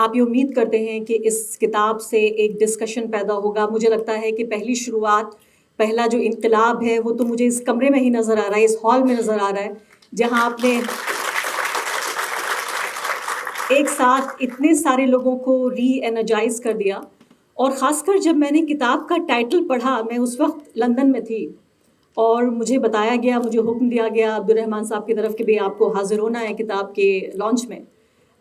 آپ یہ امید کرتے ہیں کہ اس کتاب سے ایک ڈسکشن پیدا ہوگا. مجھے لگتا ہے کہ پہلی شروعات، پہلا جو انقلاب ہے وہ تو مجھے اس کمرے میں ہی نظر آ رہا ہے، اس ہال میں نظر آ رہا ہے، جہاں آپ نے ایک ساتھ اتنے سارے لوگوں کو ری انرجائز کر دیا. اور خاص کر جب میں نے کتاب کا ٹائٹل پڑھا، میں اس وقت لندن میں تھی اور مجھے بتایا گیا، مجھے حکم دیا گیا عبدالرحمن صاحب کی طرف کہ بھی آپ کو حاضر ہونا ہے کتاب کے لانچ میں.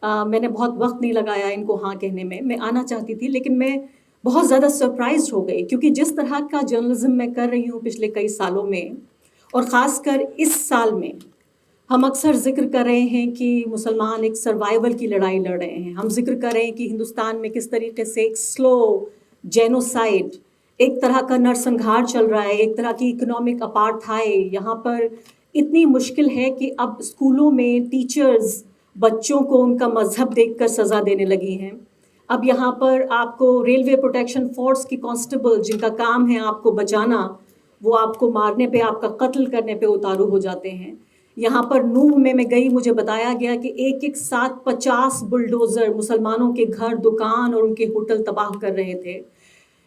میں نے بہت وقت نہیں لگایا ان کو ہاں کہنے میں آنا چاہتی تھی، لیکن میں بہت زیادہ سرپرائزڈ ہو گئی، کیونکہ جس طرح کا جرنلزم میں کر رہی ہوں پچھلے کئی سالوں میں، اور خاص کر اس سال میں ہم اکثر ذکر کر رہے ہیں کہ مسلمان ایک سروائیول کی لڑائی لڑ رہے ہیں. ہم ذکر کر رہے ہیں کہ ہندوستان میں کس طریقے سے ایک سلو جینوسائڈ، ایک طرح کا نرسنگھار چل رہا ہے، ایک طرح کی اکنامک اپارتھائڈ. یہاں پر اتنی مشکل ہے کہ اب اسکولوں میں ٹیچرز بچوں کو ان کا مذہب دیکھ کر سزا دینے لگی ہیں. اب یہاں پر آپ کو ریلوے پروٹیکشن فورس کی کانسٹیبل جن کا کام ہے آپ کو بچانا، وہ آپ کو مارنے پہ، آپ کا قتل کرنے پہ اتارو ہو جاتے ہیں. یہاں پر نوح میں گئی، مجھے بتایا گیا کہ ایک ساتھ 50 بلڈوزر مسلمانوں کے گھر، دکان اور ان کے ہوٹل تباہ کر رہے تھے.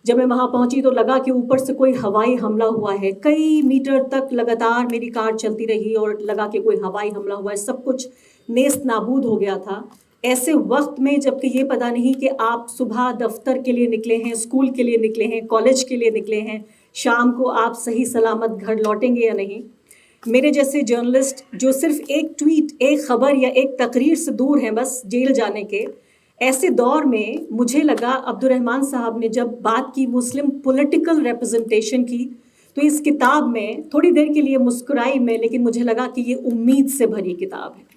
جب میں وہاں پہنچی تو لگا کہ اوپر سے کوئی ہوائی حملہ ہوا ہے. کئی میٹر تک لگاتار میری کار چلتی رہی اور لگا کہ کوئی ہوائی حملہ ہوا ہے. سب کچھ نیست نابود ہو گیا تھا. ایسے وقت میں جب کہ یہ پتہ نہیں کہ آپ صبح دفتر کے لیے نکلے ہیں، اسکول کے لیے نکلے ہیں، کالج کے لیے نکلے ہیں، شام کو آپ صحیح سلامت گھر لوٹیں گے یا نہیں. میرے جیسے جرنلسٹ جو صرف ایک ٹویٹ، ایک خبر یا ایک تقریر سے دور ہیں بس جیل جانے کے، ایسے دور میں مجھے لگا عبدالرحمن صاحب نے جب بات کی مسلم پولیٹیکل ریپرزنٹیشن کی، تو اس کتاب میں تھوڑی دیر کے لیے مسکرائی میں، لیکن مجھے لگا کہ یہ امید سے بھری کتاب ہے.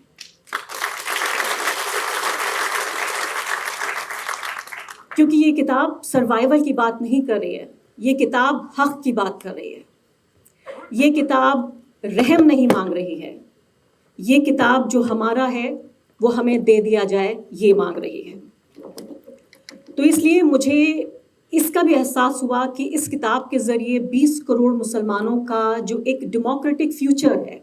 کیونکہ یہ کتاب سروائیول کی بات نہیں کر رہی ہے، یہ کتاب حق کی بات کر رہی ہے. یہ کتاب رحم نہیں مانگ رہی ہے. یہ کتاب جو ہمارا ہے وہ ہمیں دے دیا جائے یہ مانگ رہی ہے. تو اس لیے مجھے اس کا بھی احساس ہوا کہ اس کتاب کے ذریعے 20 کروڑ مسلمانوں کا جو ایک ڈیموکریٹک فیوچر ہے،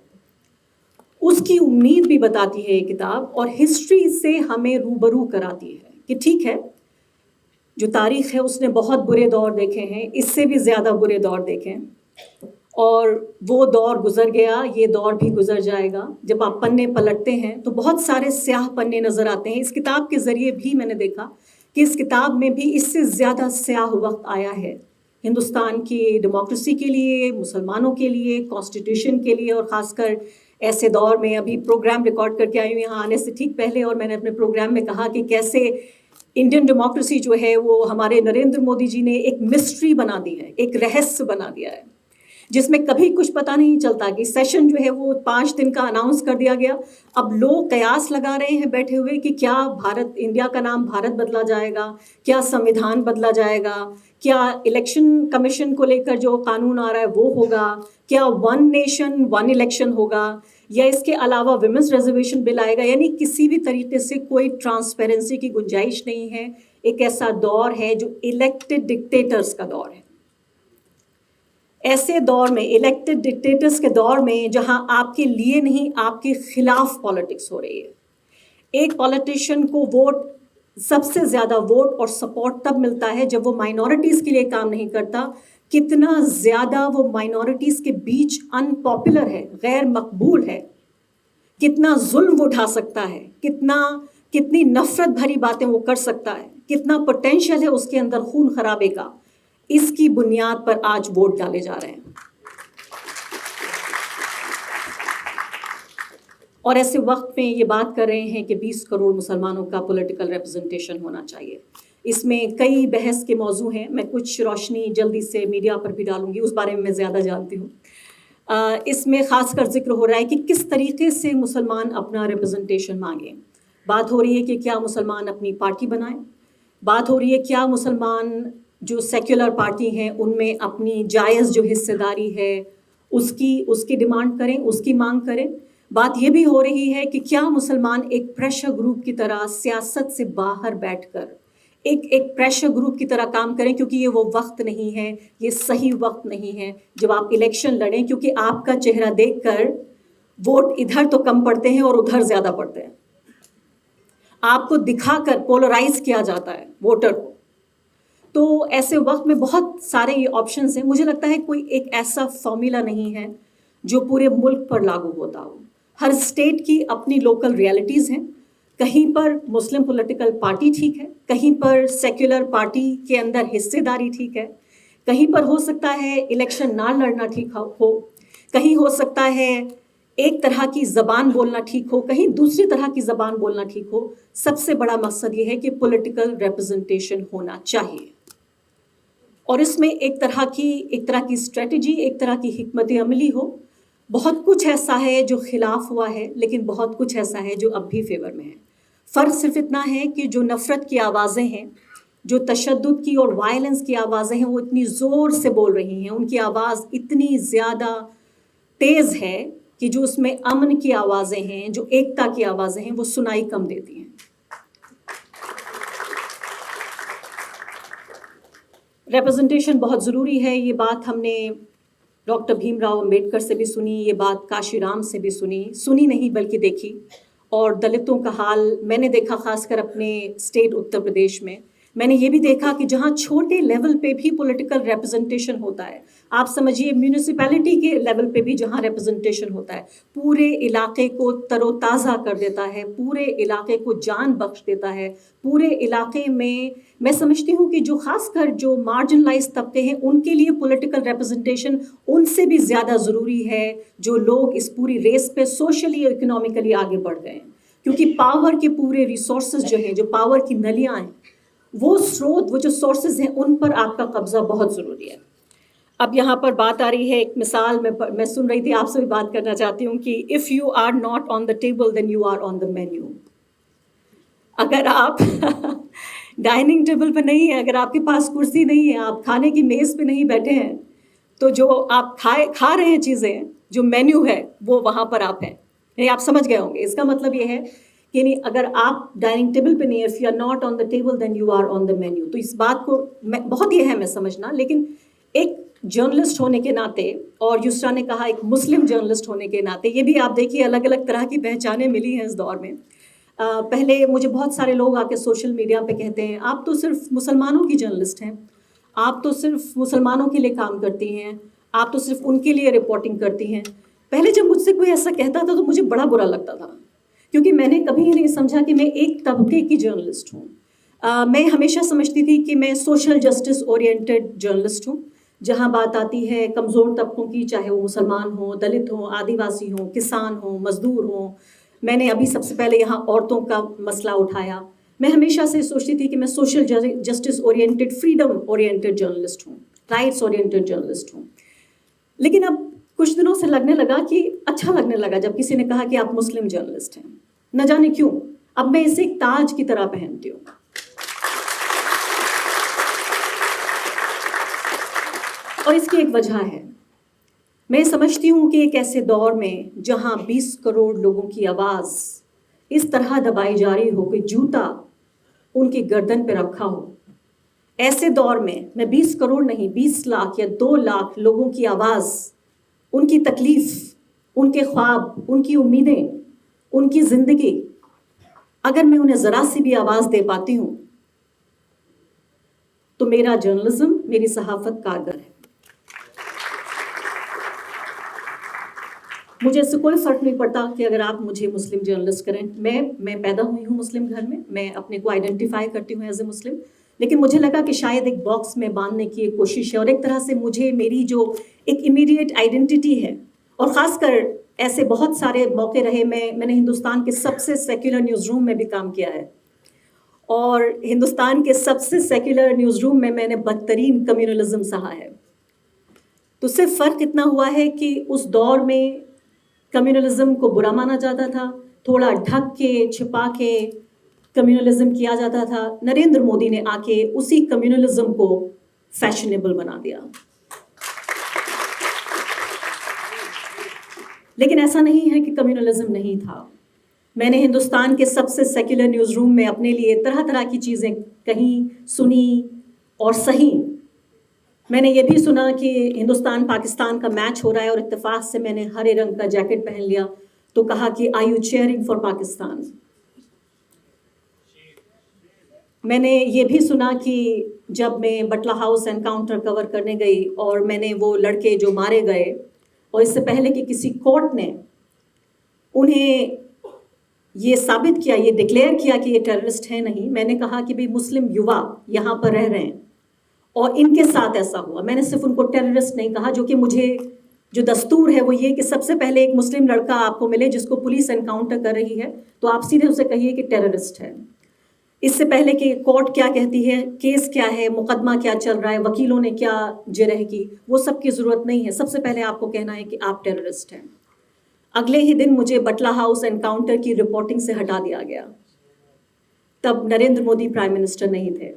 اس کی امید بھی بتاتی ہے یہ کتاب، اور ہسٹری سے ہمیں روبرو کراتی ہے کہ ٹھیک ہے، جو تاریخ ہے اس نے بہت برے دور دیکھے ہیں، اس سے بھی زیادہ برے دور دیکھے، اور وہ دور گزر گیا، یہ دور بھی گزر جائے گا. جب آپ پنے پلٹتے ہیں تو بہت سارے سیاہ پنے نظر آتے ہیں. اس کتاب کے ذریعے بھی میں نے دیکھا کہ اس کتاب میں بھی اس سے زیادہ سیاہ وقت آیا ہے ہندوستان کی ڈیموکریسی کے لیے، مسلمانوں کے لیے، کانسٹیٹیوشن کے لیے، اور خاص کر ایسے دور میں. ابھی پروگرام ریکارڈ کر کے آئی ہوں یہاں آنے سے ٹھیک پہلے، اور میں نے اپنے پروگرام میں کہا کہ کیسے انڈین ڈیموکریسی جو ہے وہ ہمارے نریندر مودی جی نے ایک مسٹری بنا دی ہے، ایک رہسیہ بنا دیا ہے، جس میں کبھی کچھ پتہ نہیں چلتا کہ سیشن جو ہے وہ 5 دن کا اناؤنس کر دیا گیا. اب لوگ قیاس لگا رہے ہیں بیٹھے ہوئے کہ کیا انڈیا کا نام بھارت بدلا جائے گا، کیا سنویدھان بدلا جائے گا، کیا الیکشن کمیشن کو لے کر جو قانون آ رہا ہے وہ ہوگا، کیا 1 نیشن 1 الیکشن ہوگا، یا اس کے علاوہ ویمنس ریزرویشن بل آئے گا. یعنی کسی بھی طریقے سے کوئی ٹرانسپیرنسی کی گنجائش نہیں ہے. ایک ایسا دور ہے جو الیکٹڈ ڈکٹیٹرز کا دور ہے. ایسے دور میں، الیکٹڈ ڈکٹیٹرز کے دور میں، جہاں آپ کے لیے نہیں آپ کے خلاف پالیٹکس ہو رہی ہے. ایک پالیٹیشین کو ووٹ، سب سے زیادہ ووٹ اور سپورٹ تب ملتا ہے جب وہ مائنورٹیز کے لیے کام نہیں کرتا. کتنا زیادہ وہ مائنورٹیز کے بیچ ان پاپولر ہے، غیر مقبول ہے، کتنا ظلم وہ اٹھا سکتا ہے، کتنی نفرت بھری باتیں وہ کر سکتا ہے، کتنا پوٹینشیل ہے اس کے اندر خون خرابے کا. اس کی بنیاد پر آج ووٹ ڈالے جا رہے ہیں. اور ایسے وقت میں یہ بات کر رہے ہیں کہ 20 کروڑ مسلمانوں کا پولیٹیکل ریپرزنٹیشن ہونا چاہیے. اس میں کئی بحث کے موضوع ہیں، میں کچھ روشنی جلدی سے میڈیا پر بھی ڈالوں گی، اس بارے میں زیادہ جانتی ہوں. اس میں خاص کر ذکر ہو رہا ہے کہ کس طریقے سے مسلمان اپنا ریپرزنٹیشن مانگیں. بات ہو رہی ہے کہ کیا مسلمان اپنی پارٹی بنائیں، بات ہو رہی ہے کیا مسلمان جو سیکولر پارٹی ہیں ان میں اپنی جائز جو حصہ داری ہے اس کی ڈیمانڈ کریں، اس کی مانگ کریں. بات یہ بھی ہو رہی ہے کہ کیا مسلمان ایک پریشر گروپ کی طرح سیاست سے باہر بیٹھ کر ایک پریشر گروپ کی طرح کام کریں، کیونکہ یہ وہ وقت نہیں ہے، یہ صحیح وقت نہیں ہے جب آپ الیکشن لڑیں، کیونکہ آپ کا چہرہ دیکھ کر ووٹ ادھر تو کم پڑتے ہیں اور ادھر زیادہ پڑتے ہیں. آپ کو دکھا کر پولرائز کیا جاتا ہے ووٹر کو. تو ایسے وقت میں بہت سارے یہ آپشنز ہیں. مجھے لگتا ہے کوئی ایک ایسا فارمولا نہیں ہے جو پورے ملک پر لاگو ہوتا ہو. ہر اسٹیٹ کی اپنی لوکل ریالٹیز ہیں. کہیں پر مسلم پولیٹیکل پارٹی ٹھیک ہے, کہیں پر سیکولر پارٹی کے اندر حصے داری ٹھیک ہے, کہیں پر ہو سکتا ہے الیکشن نہ لڑنا ٹھیک ہو, کہیں ہو سکتا ہے ایک طرح کی زبان بولنا ٹھیک ہو, کہیں دوسری طرح کی زبان بولنا ٹھیک ہو. سب سے بڑا مقصد یہ ہے کہ پولیٹیکل ریپرزنٹیشن ہونا چاہیے, اور اس میں ایک طرح کی اسٹریٹجی, ایک طرح کی حکمت عملی ہو. بہت کچھ ایسا ہے جو خلاف ہوا ہے, لیکن بہت کچھ ایسا ہے جو اب بھی فیور میں ہے. فرق صرف اتنا ہے کہ جو نفرت کی آوازیں ہیں, جو تشدد کی اور وائلنس کی آوازیں ہیں, وہ اتنی زور سے بول رہی ہیں, ان کی آواز اتنی زیادہ تیز ہے کہ جو اس میں امن کی آوازیں ہیں, جو ایکتا کی آوازیں ہیں, وہ سنائی کم دیتی ہیں. ریپرزنٹیشن بہت ضروری ہے. یہ بات ہم نے ڈاکٹر بھیم راؤ امبیڈکر سے بھی سنی, یہ بات کاشی رام سے بھی سنی نہیں بلکہ دیکھی. اور دلتوں کا حال میں نے دیکھا, خاص کر اپنے اسٹیٹ اتر پردیش میں. میں نے یہ بھی دیکھا کہ جہاں چھوٹے لیول پہ بھی پولیٹیکل ریپرزنٹیشن ہوتا ہے, آپ سمجھیے میونسپیلٹی کے لیول پہ بھی جہاں ریپرزنٹیشن ہوتا ہے, پورے علاقے کو تر و تازہ کر دیتا ہے, پورے علاقے کو جان بخش دیتا ہے. پورے علاقے میں سمجھتی ہوں کہ جو خاص کر جو مارجنلائز طبقے ہیں, ان کے لیے پولیٹیکل ریپرزنٹیشن ان سے بھی زیادہ ضروری ہے جو لوگ اس پوری ریس پہ سوشلی اور اکنامکلی آگے بڑھ گئے ہیں. کیونکہ پاور کے پورے ریسورسز جو ہیں, جو پاور کی نلیاں ہیں, وہ سروت, وہ جو سورسز ہیں, ان پر آپ کا قبضہ بہت ضروری ہے. اب یہاں پر بات آ رہی ہے, ایک مثال میں سن رہی تھی, آپ سے بھی بات کرنا چاہتی ہوں کہ if you are not on the table then you are on the menu. اگر آپ ڈائننگ ٹیبل پہ نہیں ہیں, اگر آپ کے پاس کرسی نہیں ہے, آپ کھانے کی میز پہ نہیں بیٹھے ہیں, تو جو آپ کھا رہے ہیں چیزیں, جو مینیو ہے وہ وہاں پر آپ ہیں. یعنی آپ سمجھ گئے ہوں گے, اس کا مطلب یہ ہے کہ یعنی اگر آپ ڈائننگ ٹیبل پہ نہیں ہے, if you are not on the table then you are on the menu. تو اس بات کو بہت یہ ہے میں سمجھنا, لیکن ایک جرنلسٹ ہونے کے ناطے, اور یسرا نے کہا ایک مسلم جرنلسٹ ہونے کے ناطے, یہ بھی آپ دیکھیے الگ الگ طرح کی پہچانیں ملی ہیں اس دور میں. پہلے مجھے بہت سارے لوگ آ کے سوشل میڈیا پہ کہتے ہیں آپ تو صرف مسلمانوں کی جرنلسٹ ہیں, آپ تو صرف مسلمانوں کے لیے کام کرتی ہیں, آپ تو صرف ان کے لیے رپورٹنگ کرتی ہیں. پہلے جب مجھ سے کوئی ایسا کہتا تھا تو مجھے بڑا برا لگتا تھا, کیونکہ میں نے کبھی یہ نہیں سمجھا کہ میں ایک طبقے کی جرنلسٹ ہوں. میں ہمیشہ سمجھتی تھی کہ میں سوشل جسٹس اورینٹڈ جرنلسٹ ہوں, جہاں بات آتی ہے کمزور طبقوں کی, چاہے وہ مسلمان ہوں, دلت ہوں, آدیواسی ہوں, کسان ہوں, مزدور ہوں. میں نے ابھی سب سے پہلے یہاں عورتوں کا مسئلہ اٹھایا. میں ہمیشہ سے سوچتی تھی کہ میں social justice oriented, freedom oriented journalist ہوں, رائٹس اورینٹڈ جرنلسٹ ہوں. لیکن اب کچھ دنوں سے لگنے لگا کہ اچھا لگنے لگا جب کسی نے کہا کہ آپ مسلم جرنلسٹ ہیں. نہ جانے کیوں اب میں اسے ایک تاج کی طرح پہنتی ہوں. اور اس کی ایک وجہ ہے. میں سمجھتی ہوں کہ ایک ایسے دور میں جہاں 20 کروڑ لوگوں کی آواز اس طرح دبائی جا رہی ہو کہ جوتا ان کی گردن پہ رکھا ہو, ایسے دور میں 20 کروڑ نہیں, 20 لاکھ یا 2 لاکھ لوگوں کی آواز, ان کی تکلیف, ان کے خواب, ان کی امیدیں, ان کی زندگی, اگر میں انہیں ذرا سی بھی آواز دے پاتی ہوں تو میرا جرنلزم, میری صحافت کارگر ہے. مجھے اس سے کوئی فرق نہیں پڑتا کہ اگر آپ مجھے مسلم جرنلسٹ کریں. میں پیدا ہوئی ہوں مسلم گھر میں اپنے کو آئیڈینٹیفائی کرتی ہوں ایز اے مسلم, لیکن مجھے لگا کہ شاید ایک باکس میں باندھنے کی ایک کوشش ہے, اور ایک طرح سے مجھے میری جو ایک امیڈیٹ آئیڈینٹی ہے, اور خاص کر ایسے بہت سارے موقع رہے. میں نے ہندوستان کے سب سے سیکولر نیوز روم میں بھی کام کیا ہے, اور ہندوستان کے سب سے سیکولر نیوز روم میں نے بدترین کمیونلزم سہا ہے. تو صرف فرق اتنا ہوا ہے کہ اس دور میں کمیونلزم کو برا مانا جاتا تھا, تھوڑا ڈھک کے چھپا کے کمیونلزم کیا جاتا تھا. نریندر مودی نے آ کے اسی کمیونلزم کو فیشنیبل بنا دیا. لیکن ایسا نہیں ہے کہ کمیونلزم نہیں تھا. میں نے ہندوستان کے سب سے سیکولر نیوز روم میں اپنے لیے طرح طرح کی چیزیں کہیں, سنی اور سہی. میں نے یہ بھی سنا کہ ہندوستان پاکستان کا میچ ہو رہا ہے, اور اتفاق سے میں نے ہرے رنگ کا جیکٹ پہن لیا, تو کہا کہ are you cheering for Pakistan. میں نے یہ بھی سنا کہ جب میں بٹلہ ہاؤس انکاؤنٹر کور کرنے گئی اور میں نے وہ لڑکے جو مارے گئے، اور اس سے پہلے کہ کسی کورٹ نے انہیں یہ ثابت کیا، یہ ڈکلیئر کیا کہ یہ ٹیررسٹ ہیں، نہیں، میں نے کہا کہ بھئی مسلم یووا یہاں پر رہ رہے ہیں اور ان کے ساتھ ایسا ہوا. میں نے صرف ان کو ٹیررسٹ نہیں کہا، جو کہ مجھے جو دستور ہے وہ یہ کہ سب سے پہلے ایک مسلم لڑکا آپ کو ملے جس کو پولیس انکاؤنٹر کر رہی ہے تو آپ سیدھے اسے کہیے کہ ٹیررسٹ ہے. اس سے پہلے کہ کورٹ کیا کہتی ہے، کیس کیا ہے، مقدمہ کیا چل رہا ہے، وکیلوں نے کیا جرح کی، وہ سب کی ضرورت نہیں ہے. سب سے پہلے آپ کو کہنا ہے کہ آپ ٹیررسٹ ہیں. اگلے ہی دن مجھے بٹلہ ہاؤس انکاؤنٹر کی رپورٹنگ سے ہٹا دیا گیا. تب نریندر مودی پرائم منسٹر نہیں تھے.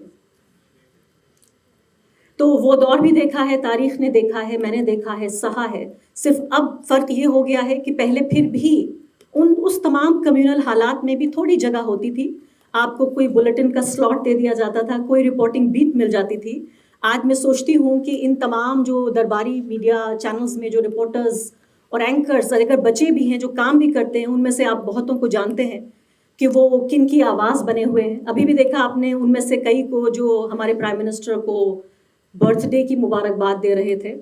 تو وہ دور بھی دیکھا ہے، تاریخ نے دیکھا ہے، میں نے دیکھا ہے، سہا ہے. صرف اب فرق یہ ہو گیا ہے کہ پہلے پھر بھی اس تمام کمیونل حالات میں بھی تھوڑی جگہ ہوتی تھی. آپ کو کوئی بلیٹن کا سلاٹ دے دیا جاتا تھا، کوئی رپورٹنگ بیٹ مل جاتی تھی. آج میں سوچتی ہوں کہ ان تمام جو درباری میڈیا چینلز میں جو رپورٹرز اور اینکرز اگر بچے بھی ہیں جو کام بھی کرتے ہیں، ان میں سے آپ بہتوں کو جانتے ہیں کہ وہ کن کی آواز بنے ہوئے ہیں. ابھی بھی دیکھا آپ نے ان میں سے کئی کو جو ہمارے پرائم منسٹر کو برتھ ڈے کی مبارکباد دے رہے تھے.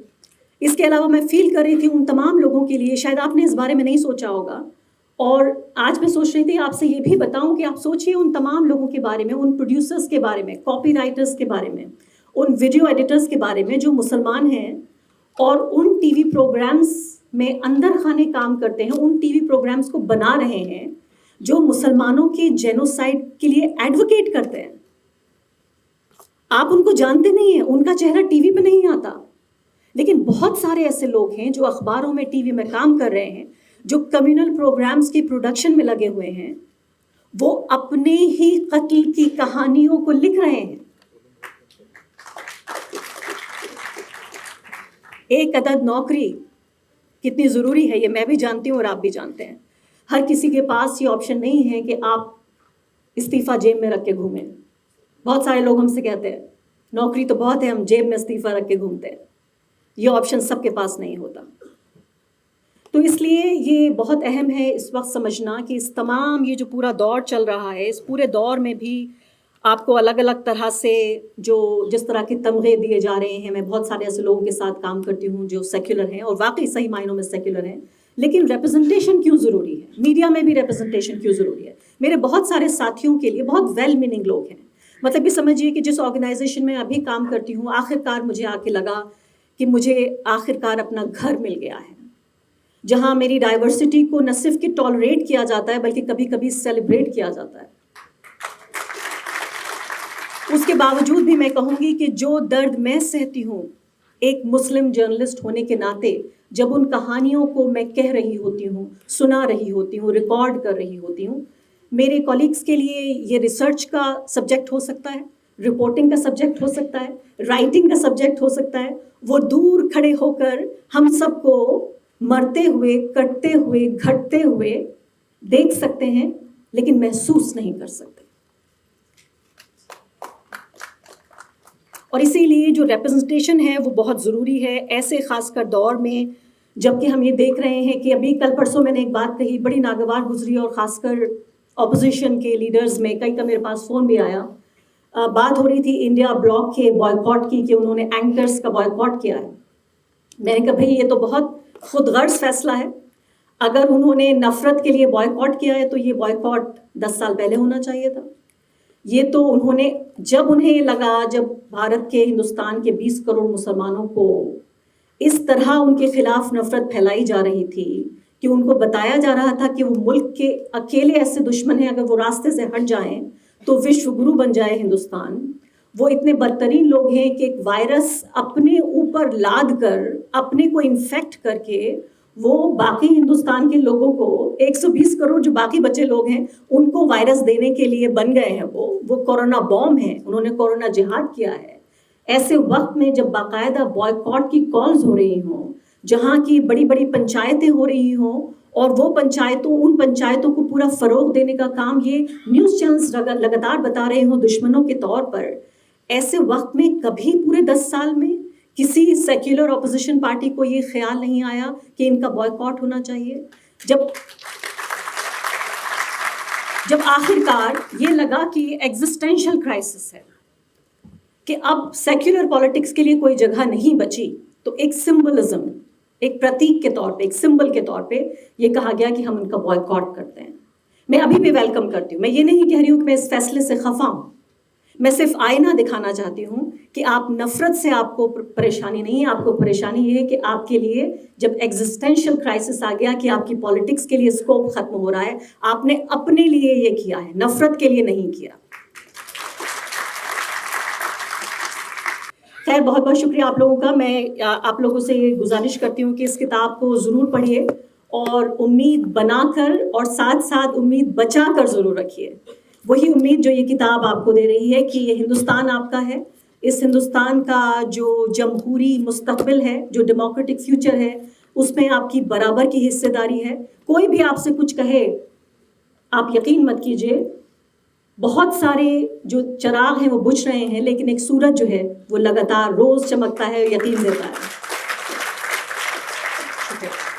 اس کے علاوہ میں فیل کر رہی تھی ان تمام لوگوں کے لیے، شاید آپ نے اس بارے میں نہیں سوچا ہوگا، اور آج میں سوچ رہی تھی آپ سے یہ بھی بتاؤں کہ آپ سوچئے ان تمام لوگوں کے بارے میں، ان پروڈیوسرز کے بارے میں، کاپی رائٹرز کے بارے میں، ان ویڈیو ایڈیٹرز کے بارے میں جو مسلمان ہیں اور ان ٹی وی پروگرامز میں اندر خانے کام کرتے ہیں، ان ٹی وی پروگرامز کو بنا رہے ہیں جو مسلمانوں کے جینوسائیڈ کے لیے ایڈوکیٹ کرتے ہیں. آپ ان کو جانتے نہیں ہیں، ان کا چہرہ ٹی وی پہ نہیں آتا، لیکن بہت سارے ایسے لوگ ہیں جو اخباروں میں، ٹی وی میں کام کر رہے ہیں، جو کمیونل پروگرامز کی پروڈکشن میں لگے ہوئے ہیں. وہ اپنے ہی قتل کی کہانیوں کو لکھ رہے ہیں. ایک عدد نوکری کتنی ضروری ہے یہ میں بھی جانتی ہوں اور آپ بھی جانتے ہیں. ہر کسی کے پاس یہ آپشن نہیں ہے کہ آپ استعفیٰ جیب میں رکھ کے گھومیں. بہت سارے لوگ ہم سے کہتے ہیں نوکری تو بہت ہے، ہم جیب میں استعفیٰ رکھ کے گھومتے ہیں. یہ آپشن سب کے پاس نہیں ہوتا. تو اس لیے یہ بہت اہم ہے اس وقت سمجھنا کہ اس تمام یہ جو پورا دور چل رہا ہے، اس پورے دور میں بھی آپ کو الگ الگ طرح سے جس طرح کے تمغے دیے جا رہے ہیں. میں بہت سارے ایسے لوگوں کے ساتھ کام کرتی ہوں جو سیکولر ہیں اور واقعی صحیح معنوں میں سیکولر ہیں، لیکن ریپرزنٹیشن کیوں ضروری ہے؟ میڈیا میں بھی ریپرزنٹیشن کیوں ضروری ہے؟ میرے بہت سارے ساتھیوں کے لیے بہت ویل میننگ لوگ ہیں. مطلب یہ سمجھیے کہ جس آرگنائزیشن میں ابھی کام کرتی ہوں، آخرکار مجھے آ کے لگا کہ مجھے آخرکار اپنا گھر مل گیا ہے، جہاں میری ڈائیورسٹی کو نہ صرف کہ ٹالریٹ کیا جاتا ہے بلکہ کبھی کبھی سیلیبریٹ کیا جاتا ہے. اس کے باوجود بھی میں کہوں گی کہ جو درد میں سہتی ہوں ایک مسلم جرنلسٹ ہونے کے ناطے، جب ان کہانیوں کو میں کہہ رہی ہوتی ہوں، سنا رہی ہوتی ہوں، ریکارڈ کر رہی ہوتی ہوں، میرے کولیگز کے لیے یہ ریسرچ کا سبجیکٹ ہو سکتا ہے، رپورٹنگ کا سبجیکٹ ہو سکتا ہے، رائٹنگ کا سبجیکٹ ہو سکتا ہے. وہ دور کھڑے ہو کر ہم سب کو مرتے ہوئے، کٹتے ہوئے، گھٹتے ہوئے دیکھ سکتے ہیں لیکن محسوس نہیں کر سکتے. اور اسی لیے جو ریپرزنٹیشن ہے وہ بہت ضروری ہے ایسے خاص کر دور میں، جب کہ ہم یہ دیکھ رہے ہیں کہ ابھی کل پرسوں میں نے ایک بات کہی بڑی ناگوار گزری، اور خاص کر اپوزیشن کے لیڈرز میں کئی کا میرے پاس فون بھی آیا. بات ہو رہی تھی انڈیا بلاک کے بائیکاٹ کی کہ انہوں نے اینکرز کا بائیکاٹ کیا ہے. میں نے کہا بھائی یہ تو بہت خود غرض فیصلہ ہے. اگر انہوں نے نفرت کے لیے بائیکاٹ کیا ہے تو یہ بائیکاٹ 10 سال پہلے ہونا چاہیے تھا. یہ تو انہوں نے جب انہیں یہ لگا، جب بھارت کے، ہندوستان کے 20 کروڑ مسلمانوں کو اس طرح ان کے خلاف نفرت پھیلائی جا رہی تھی کہ ان کو بتایا جا رہا تھا کہ وہ ملک کے اکیلے ایسے دشمن ہیں، اگر وہ راستے سے ہٹ جائیں تو وشو گرو بن جائے ہندوستان. وہ اتنے بدترین لوگ ہیں کہ ایک وائرس اپنے اوپر لاد کر، اپنے کو انفیکٹ کر کے، وہ باقی ہندوستان کے لوگوں کو 120 کروڑ جو باقی بچے لوگ ہیں ان کو وائرس دینے کے لیے بن گئے ہیں. وہ کورونا بوم ہے، انہوں نے کورونا جہاد کیا ہے. ایسے وقت میں جب باقاعدہ بائیکاٹ کی کالز ہو رہی ہوں، جہاں کی بڑی بڑی پنچایتیں ہو رہی ہوں، اور وہ ان پنچایتوں کو پورا فروغ دینے کا کام یہ نیوز چینلز لگاتار بتا رہے ہوں دشمنوں کے طور پر، ایسے وقت میں کبھی پورے 10 سال میں کسی سیکولر اپوزیشن پارٹی کو یہ خیال نہیں آیا کہ ان کا بائیکاٹ ہونا چاہیے. جب آخر کار یہ لگا کہ ایگزسٹینشل کرائسس ہے کہ اب سیکولر پالیٹکس کے لیے کوئی جگہ نہیں بچی، تو ایک سمبلزم، ایک پرتیک کے طور پہ، ایک سمبل کے طور پہ یہ کہا گیا کہ ہم ان کا بائیکاٹ کرتے ہیں۔ میں ابھی بھی ویلکم کرتی ہوں، میں یہ نہیں کہہ رہی ہوں کہ میں اس فیصلے سے خفا ہوں، میں صرف آئینہ دکھانا چاہتی ہوں کہ آپ نفرت سے آپ کو پریشانی نہیں ہے، آپ کو پریشانی یہ ہے کہ آپ کے لیے جب ایگزسٹینشل کرائسس آ گیا کہ آپ کی پالیٹکس کے لیے اسکوپ ختم ہو رہا ہے، آپ نے اپنے لیے یہ کیا ہے، نفرت کے لیے نہیں کیا۔ خیر، بہت بہت شکریہ آپ لوگوں کا۔ میں آپ لوگوں سے یہ گزارش کرتی ہوں کہ اس کتاب کو ضرور پڑھیے اور امید بنا کر اور ساتھ ساتھ امید بچا کر ضرور رکھیے، وہی امید جو یہ کتاب آپ کو دے رہی ہے کہ یہ ہندوستان آپ کا ہے، اس ہندوستان کا جو جمہوری مستقبل ہے، جو ڈیموکریٹک فیوچر ہے، اس میں آپ کی برابر کی حصے داری ہے۔ کوئی بھی آپ سے کچھ کہے، آپ یقین مت کیجیے، بہت سارے جو چراغ ہیں وہ بجھ رہے ہیں، لیکن ایک سورج جو ہے وہ لگاتار روز چمکتا ہے، یقین دیتا ہے۔ شکریہ۔